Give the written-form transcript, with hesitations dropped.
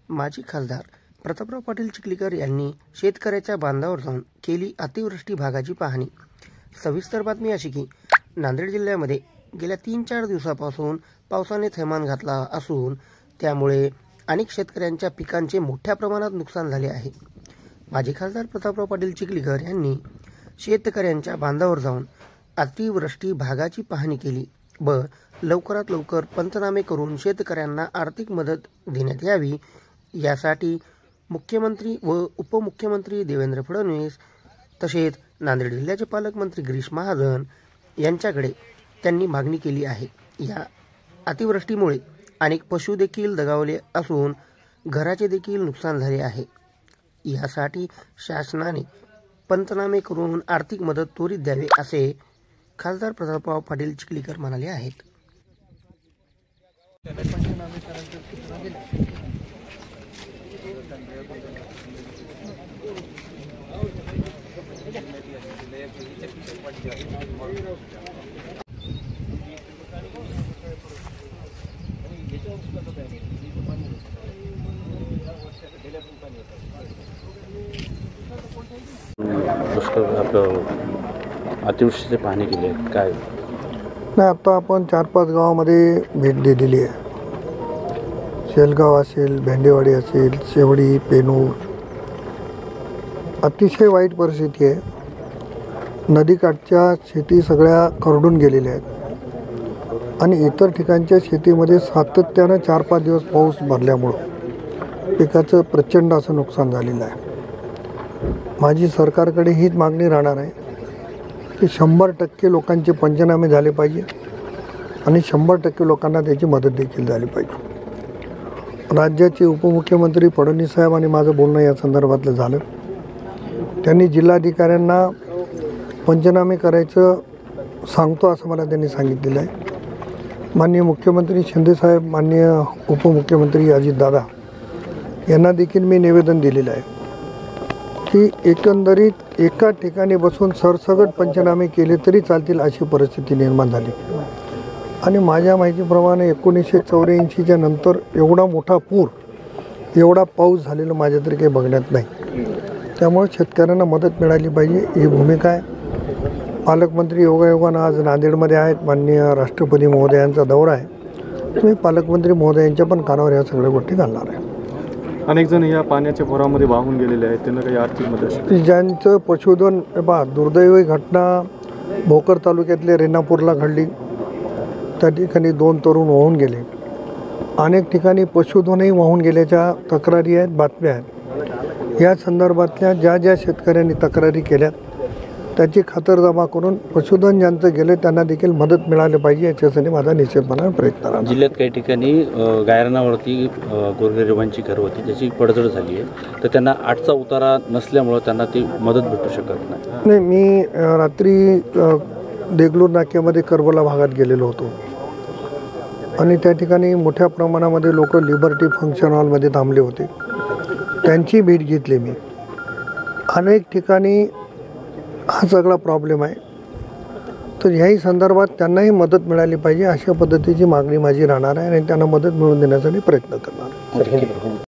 माजी खासदार प्रतापराव पाटील चिखलीकर यांनी शेतकऱ्याच्या बांधावर जाऊन केली अतिवृष्टी भागाची पाहणी। सविस्तर बातमी अशी की नांदेड जिल्ह्यामध्ये गेल्या 3-4 दिवसापासून पावसाने थैमान घातला असून त्यामुळे अनेक शेतकऱ्यांच्या पिकांचे मोठ्या प्रमाणात नुकसान झाले आहे। माजी खासदार प्रतापराव पाटील चिखलीकर यांनी शेतकऱ्यांच्या बांधावर जाऊन अतिवृष्टी भागाची पाहणी केली व लवकरात लवकर पंचनामे करून शेतकऱ्यांना आर्थिक मदत देण्यात यावी यासाठी मुख्यमंत्री व उपमुख्यमंत्री देवेंद्र फडणवीस तसेच नांदेड जिल्ह्याचे पालकमंत्री गिरीश महाजन यांच्याकडे त्यांनी मागणी केली आहे। या अतिवृष्टीमुळे अनेक पशु देखील दगावले असून घराचे देखील नुकसान झाले आहे। यासाठी शासनाने पंचनामे करून आर्थिक मदत त्वरित द्यावे असे खासदार प्रतापराव पाटील चिखलीकर म्हणाले आहेत। अतिवृष्टीची पाहणी केली आहे काय नाही, आता आपण 4-5 गावामध्ये भेट दिलेली आहे। शेलगाव असेल, भेंडेवाडी असेल, शेवडी, पेनूर, अतिशय वाईट परिस्थिती आहे। नदीकाठच्या शेती सगळ्या खरडून गेलेल्या आहेत आणि इतर ठिकाणच्या शेतीमध्ये सातत्यानं 4-5 दिवस पाऊस भरल्यामुळं पिकाचं प्रचंड असं नुकसान झालेलं आहे। माझी सरकारकडे हीच मागणी राहणार आहे की 100% लोकांचे पंचनामे झाले पाहिजे आणि 100% लोकांना त्याची मदत देखील झाली पाहिजे। राज्याचे उपमुख्यमंत्री फडणवीस साहेब आणि माझं बोलणं या संदर्भातलं झालं। त्यांनी जिल्हाधिकाऱ्यांना पंचनामे करायचं सांगतो असं मला त्यांनी सांगितलेलं आहे। माननीय मुख्यमंत्री शिंदेसाहेब, माननीय उपमुख्यमंत्री अजितदादा यांना देखील मी निवेदन दिलेलं आहे की एकंदरीत एका ठिकाणी बसून सरसकट पंचनामे केले तरी चालतील अशी परिस्थिती निर्माण झाली आणि माझ्या माहितीप्रमाणे 1984च्या नंतर एवढा मोठा पूर, एवढा पाऊस झालेला माझ्या तरी काही बघण्यात नाही। त्यामुळे शेतकऱ्यांना मदत मिळाली पाहिजे ही भूमिका आहे। पालकमंत्री योगायोगानं आज नांदेडमध्ये आहेत। माननीय राष्ट्रपती महोदयांचा दौरा आहे। मी पालकमंत्री महोदयांच्या पण कानावर या सगळ्या गोष्टी घालणार आहे। अनेक जण या पाण्याच्या भरामध्ये वाहून गेलेले आहेत, त्यांना काही आर्थिक मदत ज्यांचं पशुधन दुर्दैवी घटना भोकर तालुक्यातल्या रेणापूरला घडली। त्या ठिकाणी 2 तरुण वाहून गेले। अनेक ठिकाणी पशुधनही वाहून गेल्याच्या तक्रारी आहेत, बातम्या आहेत। या संदर्भातल्या ज्या शेतकऱ्यांनी तक्रारी केल्यात त्याची खातरजमा करून पशुधन ज्यांचं गेले त्यांना देखील मदत मिळाली पाहिजे याच्यासाठी माझा निश्चितपणे प्रयत्न राहणार। जिल्ह्यात काही ठिकाणी गायरनावरती गोरगरिबांची घरं होती, त्याची पडझड झाली आहे, तर त्यांना 8चा उतारा नसल्यामुळं त्यांना ती मदत भेटू शकत नाही। मी रात्री देगलूर नाक्यामध्ये करबला भागात गेलेलो होतो आणि त्या ठिकाणी मोठ्या प्रमाणामध्ये लोक लिबर्टी फंक्शन हॉलमध्ये थांबले होते। त्यांची भेट घेतली मी। अनेक ठिकाणी हा सगळा प्रॉब्लेम आहे, तर ह्याही संदर्भात त्यांनाही मदत मिळाली पाहिजे अशा पद्धतीची मागणी माझी राहणार आहे आणि त्यांना मदत मिळवून देण्यासाठी प्रयत्न करणार।